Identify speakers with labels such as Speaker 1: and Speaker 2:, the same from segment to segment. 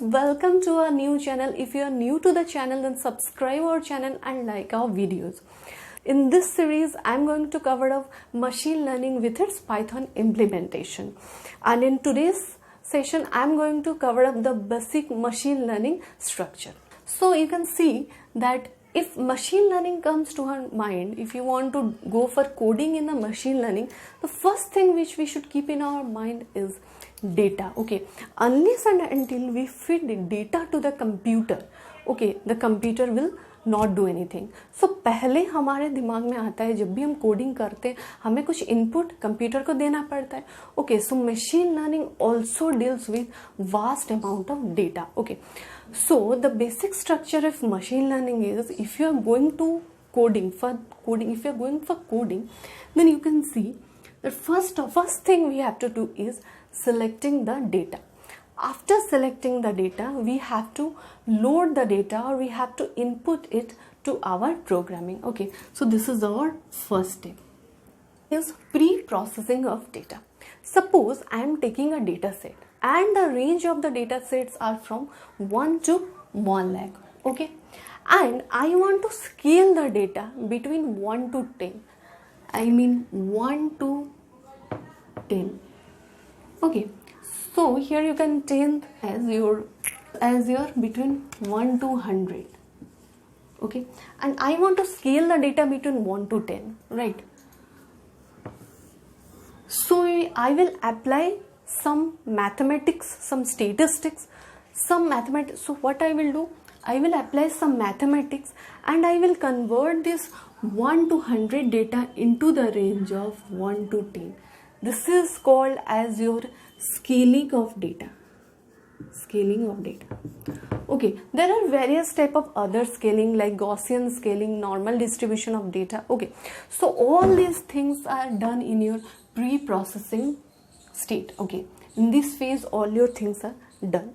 Speaker 1: Welcome to our new channel. If you are new to the channel, then subscribe our channel and like our videos. In this series, I'm going to cover up machine learning with its Python implementation. And in today's session, I'm going to cover up the basic machine learning structure. So you can see that if machine learning comes to our mind, if you want to go for coding in the machine learning, the first thing which we should keep in our mind is data. Okay, unless and until we feed the data to the computer, okay, the computer will not do anything. So पहले हमारे दिमाग में आता है जब भी हम coding करते हैं हमें कुछ इनपुट कंप्यूटर को देना पड़ता है. Okay, so machine learning also deals with vast amount of data. Okay, so the basic structure of machine learning is, if you are going to if you are going for coding, then you can see that first thing we have to do is selecting the data. After selecting the data, we have to load the data, or we have to input it to our programming. Okay, so this is our first step, is pre-processing of data. Suppose I am taking a data set and the range of the data sets are from 1 to 1 lakh. Okay, and I want to scale the data between 1 to 10. I mean 1 to 10. Okay, so here you can take as your between 1 to 100. Okay, and I want to scale the data between 1 to 10, right? So I will apply some mathematics, some statistics, some mathematics. So what I will do, I will apply some mathematics and I will convert this 1 to 100 data into the range of 1 to 10. This is called as your scaling of data. Scaling of data. Okay, there are various type of other scaling like Gaussian scaling, normal distribution of data. Okay, so all these things are done in your pre-processing state. Okay, in this phase all your things are done.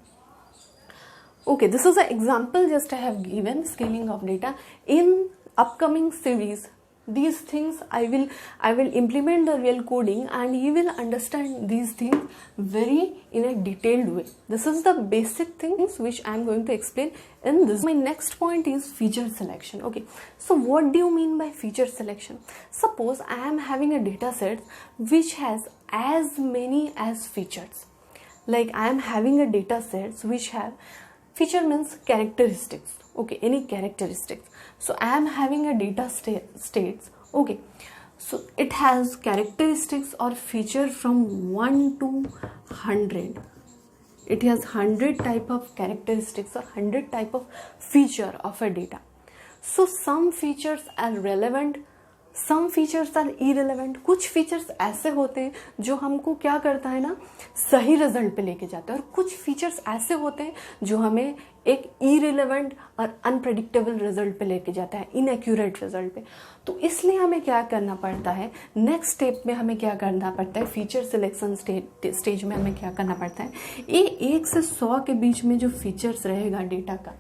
Speaker 1: Okay, this is an example just I have given, scaling of data. In upcoming series, these things I will implement the real coding and you will understand these things very in a detailed way. This is the basic things which I am going to explain in this. My next point is feature selection. Okay, so what do you mean by feature selection? Suppose I am having a data set which has as many as features. Like I am having a data sets which have feature means characteristics. Okay, any characteristics. So I am having a data states. Okay, so it has characteristics or feature from 1 to 100. It has 100 type of characteristics or 100 type of feature of a data. So some features are relevant, some features are irrelevant. कुछ features ऐसे होते हैं जो हमको क्या करता है ना, सही रिजल्ट पे लेके जाते हैं, और कुछ features ऐसे होते हैं जो हमें एक irrelevant और unpredictable रिजल्ट पे लेके जाता है, inaccurate रिजल्ट पे. तो इसलिए हमें क्या करना पड़ता है, नेक्स्ट स्टेप में हमें क्या करना पड़ता है, फीचर सिलेक्शन स्टेज में हमें क्या करना पड़ता है, ये 1 से 100 के बीच में जो फीचर्स रहेगा डेटा का,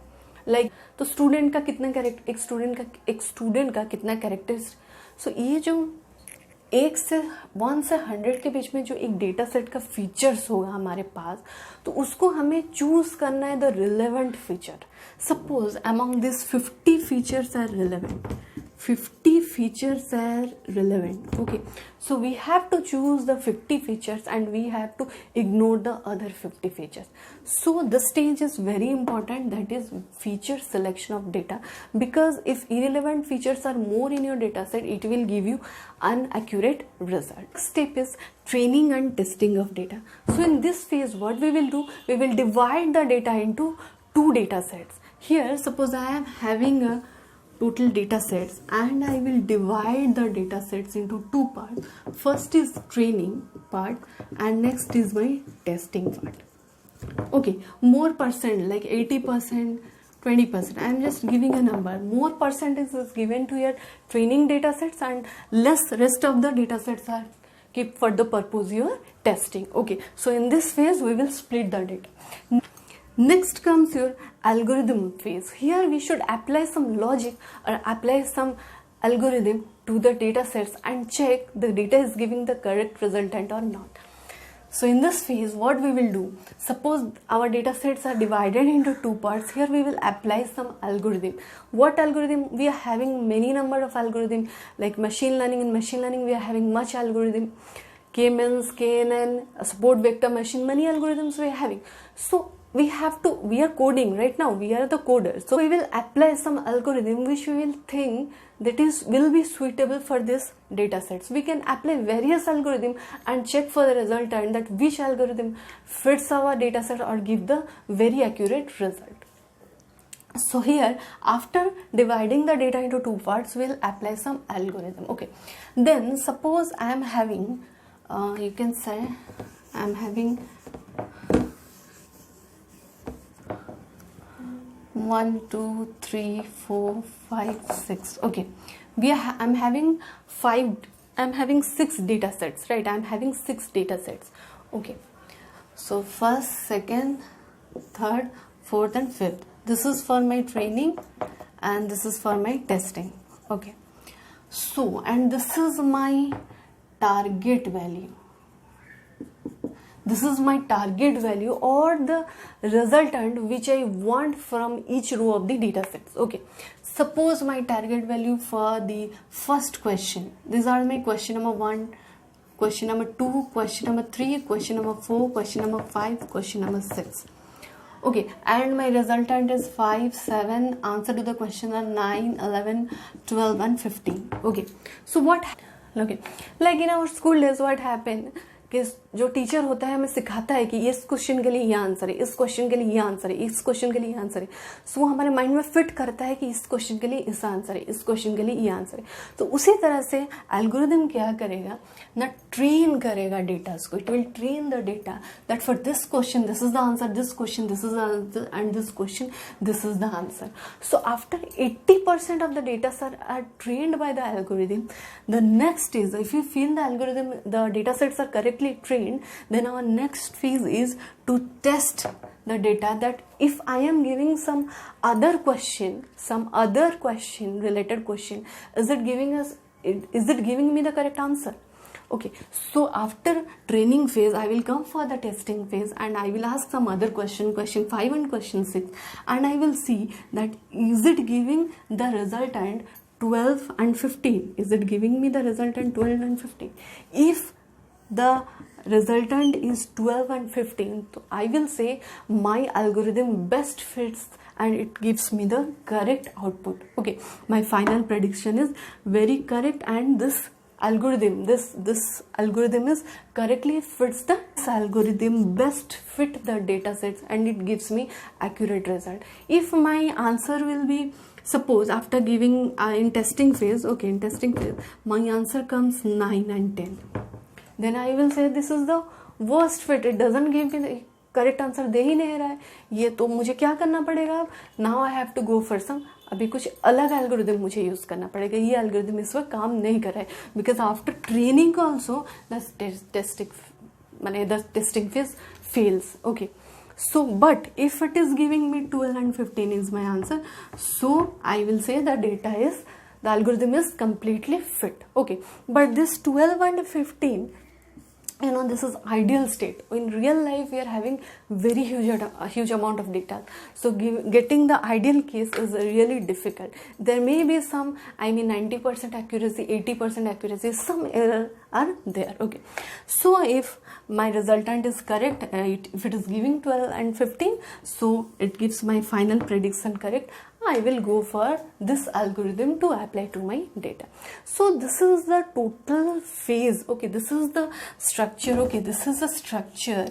Speaker 1: लाइक तो स्टूडेंट का कितना कैरेक्टर, एक स्टूडेंट का कितना कैरेक्टरिस्टिक. सो ये जो 1 से 100 के बीच में जो एक डेटा सेट का फीचर्स होगा हमारे पास, तो उसको हमें चूज करना है the relevant feature. Suppose among this 50 features are relevant. 50 features are relevant. Okay, so we have to choose the 50 features and we have to ignore the other 50 features. So the stage is very important, that is feature selection of data, because if irrelevant features are more in your data set, it will give you inaccurate result. Next step is training and testing of data. So in this phase what we will do, we will divide the data into 2 data sets. Here suppose I am having a total data sets and I will divide the data sets into 2 parts. First is training part and next is my testing part. Okay, more percent like 80%, 20%. I am just giving a number. More percentage is given to your training data sets and less rest of the data sets are kept for the purpose your testing. Okay, so in this phase we will split the data. Next comes your algorithm phase. Here we should apply some logic or apply some algorithm to the data sets and check the data is giving the correct resultant or not. So in this phase, what we will do, suppose our data sets are divided into two parts. Here we will apply some algorithm. What algorithm? We are having many number of algorithm, like machine learning. In machine learning we are having much algorithm, K-means, KNN, support vector machine, many algorithms we are having. So we are coding right now, we are the coders, so we will apply some algorithm which we will think that will be suitable for this data sets. We can apply various algorithm and check for the resultant that which algorithm fits our data set or give the very accurate result. So here, after dividing the data into two parts, we'll apply some algorithm. Okay, then suppose I am having you can say I am having 1 2 3 4 5 6. Okay, I'm having 6 data sets, right? I'm having 6 data sets. Okay, so first, second, third, fourth and fifth. This is for my training and this is for my testing. Okay, so and this is my target value. This is my target value or the resultant which I want from each row of the data sets. Okay, suppose my target value for the first question, these are my question number 1, question number 2, question number 3, question number 4, question number 5, question number 6. Okay, and my resultant is 5, 7, answer to the question are 9, 11, 12 and 15. Okay, so what, okay, like in our school days what happened, कि जो teacher होता है हमें सिखाता है कि इस question के लिए ये आंसर है, इस क्वेश्चन के लिए ये आंसर है, इस क्वेश्चन के लिए ये आंसर है, सो वो हमारे माइंड में फिट करता है कि इस क्वेश्चन के लिए इस आंसर है, इस क्वेश्चन के लिए ये आंसर है. तो उसी तरह से एल्गोरिथम क्या करेगा ना, ट्रेन करेगा डेटास को. It will train the data that for this question this is the answer, this question this is the answer and this question this is the answer. So after 80% of the data set are trained by the algorithm, the next is, if you feel the algorithm, the data sets are correctly trained, then our next phase is to test the data, that if I am giving some other question related question, is it giving me the correct answer? Okay, so after training phase I will come for the testing phase and I will ask some other question 5 and question 6, and I will see that is it giving the resultant 12 and 15, is it giving me the resultant 12 and 15? If the resultant is 12 and 15, so I will say my algorithm best fits and it gives me the correct output. Okay, my final prediction is very correct and this algorithm is correctly fits the, this algorithm best fit the data sets and it gives me accurate result. If my answer will be, suppose after giving in testing phase, okay, in testing phase my answer comes 9 and 10, then I will say this is the worst fit, it doesn't give me the correct answer, दे ही नहीं रहा है ये, तो मुझे क्या करना पड़ेगा अब, now I have to go for some, अभी कुछ अलग एल्गोरिथम मुझे यूज़ करना पड़ेगा, ये एल्गोरिथम इस वक्त काम नहीं कर रहा है, because after training also the testing phase fails. Okay, so but if it is giving me 12 and 15 is my answer, so I will say the algorithm is completely fit. Okay, but this 12 and 15, you know, this is ideal state. In real life we are having very huge amount of data, so getting the ideal case is really difficult. There may be some, I mean 90% accuracy, 80% accuracy, some error are there. Okay, so if my resultant is correct, if it is giving 12 and 15, so it gives my final prediction correct, I will go for this algorithm to apply to my data. So this is the total phase. Okay, this is the structure. Okay, this is the structure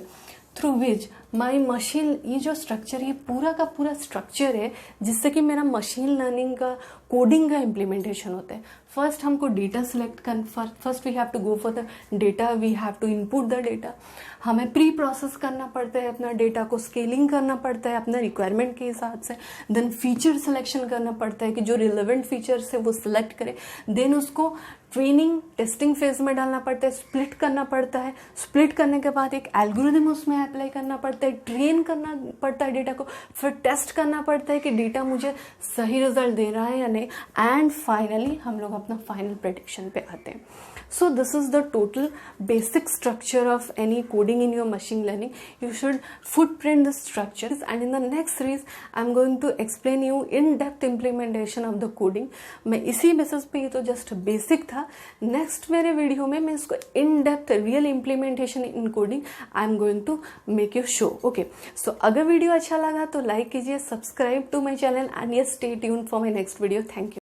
Speaker 1: through which my machine, ये जो structure ये पूरा का पूरा structure है जिससे कि मेरा machine learning का coding का implementation होता है. First हमको data select कर, first we have to go for the data, we have to input the data. हमें प्री प्रोसेस करना पड़ता है, अपना डेटा को स्केलिंग करना पड़ता है अपना रिक्वायरमेंट के हिसाब से, देन फीचर सिलेक्शन करना पड़ता है कि जो रिलेवेंट फीचर्स है वो सिलेक्ट करे, देन उसको ट्रेनिंग टेस्टिंग फेज में डालना पड़ता है, स्प्लिट करना पड़ता है, स्प्लिट करने के बाद एक एल्गोरिथम उसमें अप्लाई करना पड़ता है, पड़ता है, ट्रेन करना पड़ता है डेटा को, फिर टेस्ट करना पड़ता है कि डेटा मुझे सही रिजल्ट दे रहा है या नहीं, एंड फाइनली हम लोग अपना फाइनल प्रेडिक्शन पे आते हैं. So this is the total basic structure of any coding in your machine learning. You should footprint the structures, and in the next series I'm going to explain you in-depth implementation of the coding. मैं इसी basis पे, ये तो just basic था. Next मेरे video में मैं इसको in-depth real implementation in coding I am going to make you show. Okay, so अगर वीडियो अच्छा लगा तो लाइक कीजिए, subscribe to my channel, and yes stay tuned for my next video. Thank you.